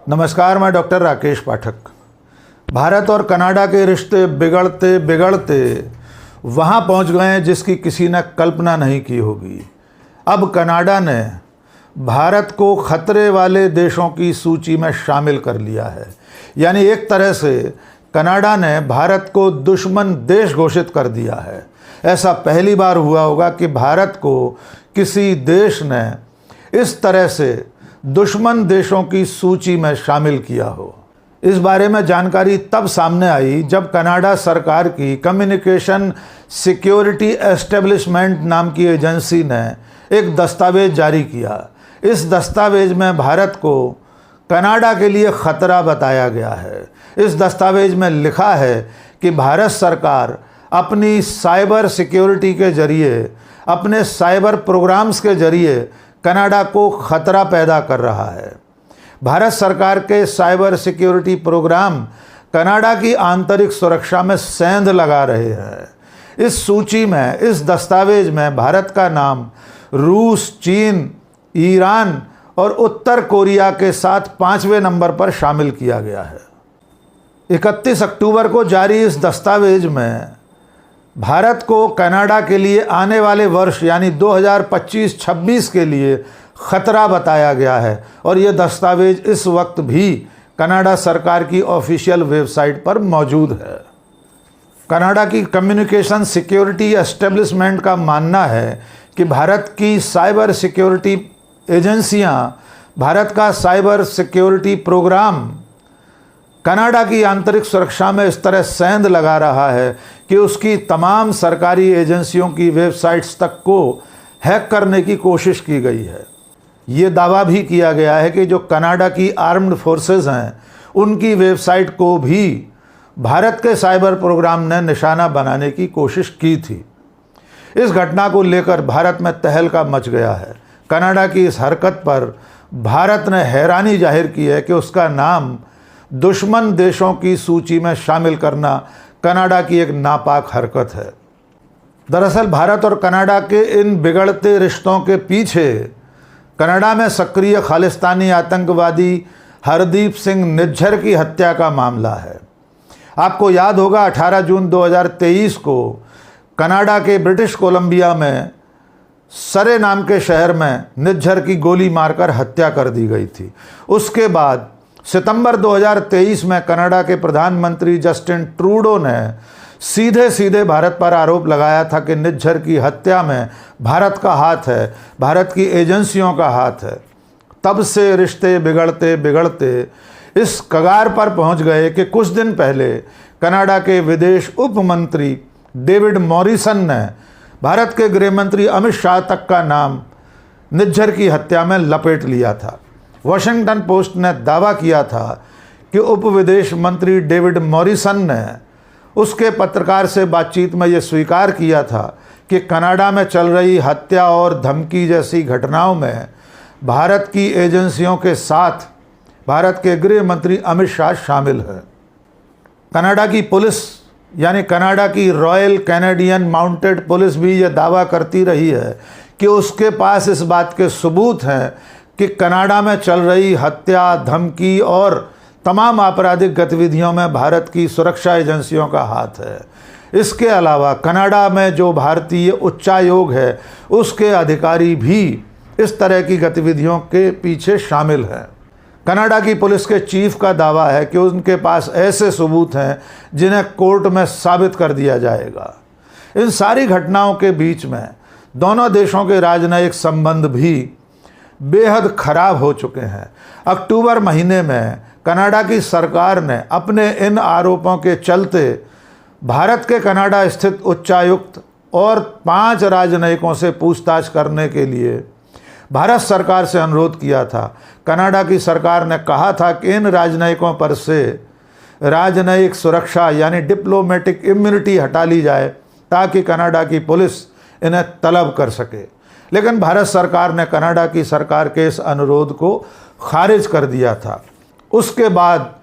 नमस्कार, मैं डॉक्टर राकेश पाठक। भारत और कनाडा के रिश्ते बिगड़ते बिगड़ते वहाँ पहुँच गए हैं जिसकी किसी ने कल्पना नहीं की होगी। अब कनाडा ने भारत को खतरे वाले देशों की सूची में शामिल कर लिया है। यानी एक तरह से कनाडा ने भारत को दुश्मन देश घोषित कर दिया है। ऐसा पहली बार हुआ होगा कि भारत को किसी देश ने इस तरह से दुश्मन देशों की सूची में शामिल किया हो। इस बारे में जानकारी तब सामने आई जब कनाडा सरकार की कम्युनिकेशन सिक्योरिटी एस्टेब्लिशमेंट नाम की एजेंसी ने एक दस्तावेज जारी किया। इस दस्तावेज में भारत को कनाडा के लिए खतरा बताया गया है। इस दस्तावेज में लिखा है कि भारत सरकार अपनी साइबर सिक्योरिटी के जरिए, अपने साइबर प्रोग्राम्स के जरिए कनाडा को खतरा पैदा कर रहा है। भारत सरकार के साइबर सिक्योरिटी प्रोग्राम कनाडा की आंतरिक सुरक्षा में सेंध लगा रहे हैं। इस सूची में, इस दस्तावेज में भारत का नाम रूस, चीन, ईरान और उत्तर कोरिया के साथ 5वें नंबर पर शामिल किया गया है। 31 अक्टूबर को जारी इस दस्तावेज में भारत को कनाडा के लिए आने वाले वर्ष यानी 2025-26 के लिए खतरा बताया गया है और ये दस्तावेज इस वक्त भी कनाडा सरकार की ऑफिशियल वेबसाइट पर मौजूद है। कनाडा की कम्युनिकेशन सिक्योरिटी एस्टेब्लिशमेंट का मानना है कि भारत की साइबर सिक्योरिटी एजेंसियां, भारत का साइबर सिक्योरिटी प्रोग्राम कनाडा की आंतरिक सुरक्षा में इस तरह सेंध लगा रहा है कि उसकी तमाम सरकारी एजेंसियों की वेबसाइट्स तक को हैक करने की कोशिश की गई है। ये दावा भी किया गया है कि जो कनाडा की आर्म्ड फोर्सेस हैं, उनकी वेबसाइट को भी भारत के साइबर प्रोग्राम ने निशाना बनाने की कोशिश की थी। इस घटना को लेकर भारत में तहलका मच गया है। कनाडा की इस हरकत पर भारत ने हैरानी जाहिर की है कि उसका नाम दुश्मन देशों की सूची में शामिल करना कनाडा की एक नापाक हरकत है। दरअसल भारत और कनाडा के इन बिगड़ते रिश्तों के पीछे कनाडा में सक्रिय खालिस्तानी आतंकवादी हरदीप सिंह निज्जर की हत्या का मामला है। आपको याद होगा 18 जून 2023 को कनाडा के ब्रिटिश कोलंबिया में सरे नाम के शहर में निज्जर की गोली मारकर हत्या कर दी गई थी। उसके बाद सितंबर 2023 में कनाडा के प्रधानमंत्री जस्टिन ट्रूडो ने सीधे सीधे भारत पर आरोप लगाया था कि निज्जर की हत्या में भारत का हाथ है, भारत की एजेंसियों का हाथ है। तब से रिश्ते बिगड़ते बिगड़ते इस कगार पर पहुंच गए कि कुछ दिन पहले कनाडा के विदेश उप मंत्री डेविड मॉरिसन ने भारत के गृह मंत्री अमित शाह तक का नाम निज्जर की हत्या में लपेट लिया था। वॉशिंगटन पोस्ट ने दावा किया था कि उप विदेश मंत्री डेविड मॉरिसन ने उसके पत्रकार से बातचीत में यह स्वीकार किया था कि कनाडा में चल रही हत्या और धमकी जैसी घटनाओं में भारत की एजेंसियों के साथ भारत के गृह मंत्री अमित शाह शामिल है। कनाडा की पुलिस यानी कनाडा की रॉयल कैनेडियन माउंटेड पुलिस भी यह दावा करती रही है कि उसके पास इस बात के सबूत हैं कि कनाडा में चल रही हत्या, धमकी और तमाम आपराधिक गतिविधियों में भारत की सुरक्षा एजेंसियों का हाथ है। इसके अलावा कनाडा में जो भारतीय उच्चायोग है, उसके अधिकारी भी इस तरह की गतिविधियों के पीछे शामिल हैं। कनाडा की पुलिस के चीफ का दावा है कि उनके पास ऐसे सबूत हैं जिन्हें कोर्ट में साबित कर दिया जाएगा। इन सारी घटनाओं के बीच में दोनों देशों के राजनयिक संबंध भी बेहद खराब हो चुके हैं। अक्टूबर महीने में कनाडा की सरकार ने अपने इन आरोपों के चलते भारत के कनाडा स्थित उच्चायुक्त और 5 राजनयिकों से पूछताछ करने के लिए भारत सरकार से अनुरोध किया था। कनाडा की सरकार ने कहा था कि इन राजनयिकों पर से राजनयिक सुरक्षा यानी डिप्लोमेटिक इम्यूनिटी हटा ली जाए ताकि कनाडा की पुलिस इन्हें तलब कर सके। लेकिन भारत सरकार ने कनाडा की सरकार के इस अनुरोध को खारिज कर दिया था। उसके बाद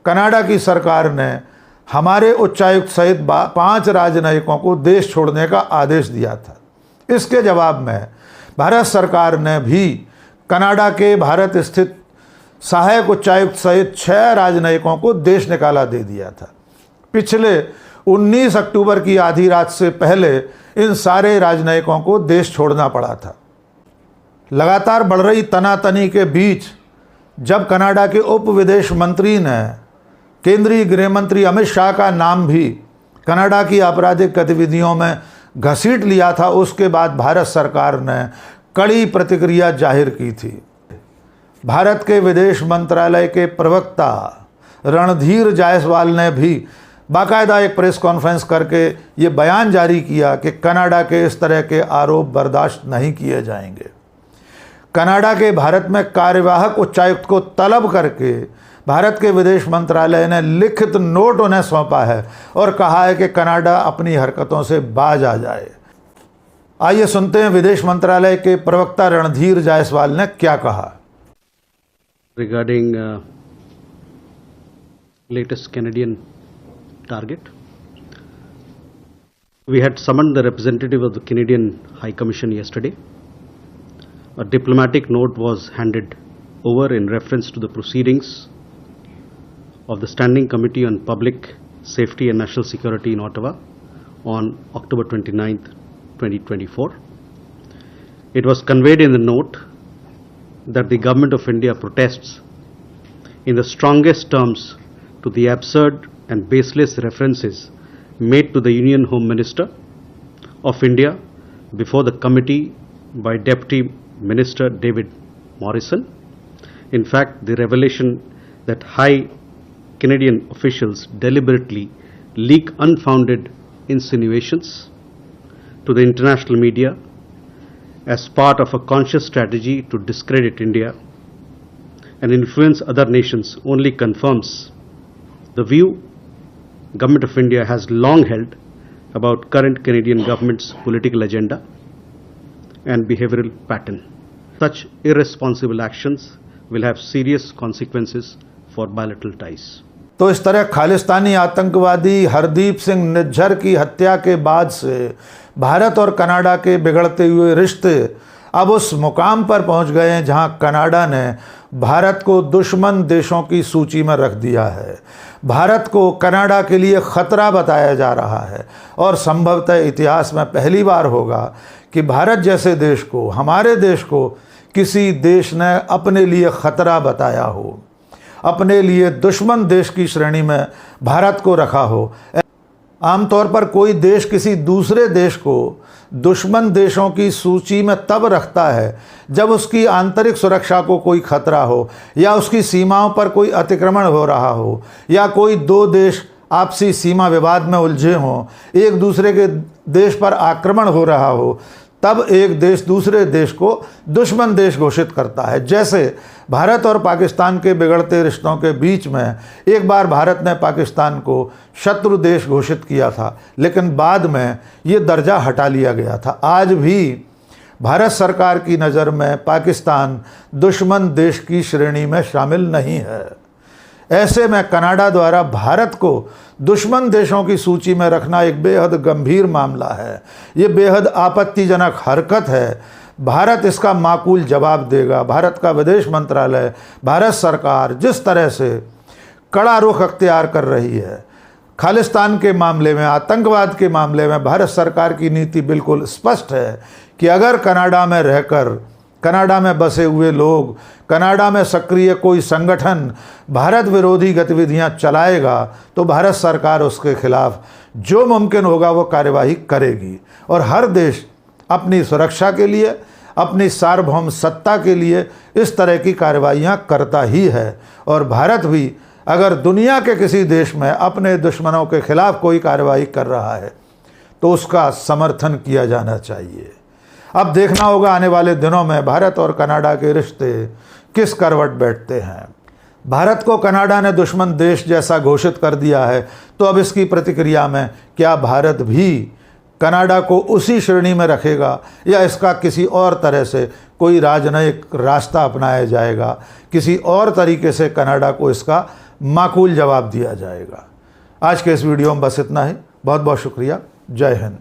कनाडा की सरकार ने हमारे उच्चायुक्त सहित 5 राजनयिकों को देश छोड़ने का आदेश दिया था। इसके जवाब में भारत सरकार ने भी कनाडा के भारत स्थित सहायक उच्चायुक्त सहित 6 राजनयिकों को देश निकाला दे दिया था। पिछले 19 अक्टूबर की आधी रात से पहले इन सारे राजनयिकों को देश छोड़ना पड़ा था। लगातार बढ़ रही तनातनी के बीच जब कनाडा के उप विदेश मंत्री ने केंद्रीय गृह मंत्री अमित शाह का नाम भी कनाडा की आपराधिक गतिविधियों में घसीट लिया था, उसके बाद भारत सरकार ने कड़ी प्रतिक्रिया जाहिर की थी। भारत के विदेश मंत्रालय के प्रवक्ता रणधीर जायसवाल ने भी बाकायदा एक प्रेस कॉन्फ्रेंस करके ये बयान जारी किया कि कनाडा के इस तरह के आरोप बर्दाश्त नहीं किए जाएंगे। कनाडा के भारत में कार्यवाहक उच्चायुक्त को तलब करके भारत के विदेश मंत्रालय ने लिखित नोट उन्हें सौंपा है और कहा है कि कनाडा अपनी हरकतों से बाज आ जाए। आइए सुनते हैं विदेश मंत्रालय के प्रवक्ता रणधीर जायसवाल ने क्या कहा। Regarding latest Canadian target, we had summoned the representative of the Canadian High Commission yesterday. A diplomatic note was handed over in reference to the proceedings of the Standing Committee on Public Safety and National Security in Ottawa on October 29th, 2024. It was conveyed in the note that the Government of India protests in the strongest terms to the absurd and baseless references made to the Union Home Minister of India before the committee by Deputy Minister David Morrison. In fact, the revelation that high Canadian officials deliberately leak unfounded insinuations to the international media as part of a conscious strategy to discredit India and influence other nations only confirms the view Government of India has long held about current Canadian government's political agenda and behavioral pattern. Such irresponsible actions will have serious consequences for bilateral ties. तो इस तरह खालिस्तानी आतंकवादी हरदीप सिंह निज्जर की हत्या के बाद से भारत और कनाडा के बिगड़ते हुए रिश्ते अब उस मुकाम पर पहुंच गए हैं जहां कनाडा ने भारत को दुश्मन देशों की सूची में रख दिया है। भारत को कनाडा के लिए खतरा बताया जा रहा है और संभवतः इतिहास में पहली बार होगा कि भारत जैसे देश को, हमारे देश को किसी देश ने अपने लिए खतरा बताया हो, अपने लिए दुश्मन देश की श्रेणी में भारत को रखा हो। आमतौर पर कोई देश किसी दूसरे देश को दुश्मन देशों की सूची में तब रखता है जब उसकी आंतरिक सुरक्षा को कोई खतरा हो या उसकी सीमाओं पर कोई अतिक्रमण हो रहा हो या कोई दो देश आपसी सीमा विवाद में उलझे हों, एक दूसरे के देश पर आक्रमण हो रहा हो, तब एक देश दूसरे देश को दुश्मन देश घोषित करता है। जैसे भारत और पाकिस्तान के बिगड़ते रिश्तों के बीच में एक बार भारत ने पाकिस्तान को शत्रु देश घोषित किया था, लेकिन बाद में ये दर्जा हटा लिया गया था। आज भी भारत सरकार की नज़र में पाकिस्तान दुश्मन देश की श्रेणी में शामिल नहीं है। ऐसे में कनाडा द्वारा भारत को दुश्मन देशों की सूची में रखना एक बेहद गंभीर मामला है। ये बेहद आपत्तिजनक हरकत है। भारत इसका माकूल जवाब देगा। भारत का विदेश मंत्रालय, भारत सरकार जिस तरह से कड़ा रुख अख्तियार कर रही है खालिस्तान के मामले में, आतंकवाद के मामले में, भारत सरकार की नीति बिल्कुल स्पष्ट है कि अगर कनाडा में रहकर कनाडा में बसे हुए लोग, कनाडा में सक्रिय कोई संगठन भारत विरोधी गतिविधियां चलाएगा तो भारत सरकार उसके खिलाफ जो मुमकिन होगा वो कार्यवाही करेगी। और हर देश अपनी सुरक्षा के लिए, अपनी सार्वभौम सत्ता के लिए इस तरह की कार्रवाइयां करता ही है। और भारत भी अगर दुनिया के किसी देश में अपने दुश्मनों के खिलाफ कोई कार्रवाई कर रहा है तो उसका समर्थन किया जाना चाहिए। अब देखना होगा आने वाले दिनों में भारत और कनाडा के रिश्ते किस करवट बैठते हैं। भारत को कनाडा ने दुश्मन देश जैसा घोषित कर दिया है, तो अब इसकी प्रतिक्रिया में क्या भारत भी कनाडा को उसी श्रेणी में रखेगा या इसका किसी और तरह से कोई राजनयिक रास्ता अपनाया जाएगा, किसी और तरीके से कनाडा को इसका माकूल जवाब दिया जाएगा। आज के इस वीडियो में बस इतना ही। बहुत बहुत शुक्रिया। जय हिंद।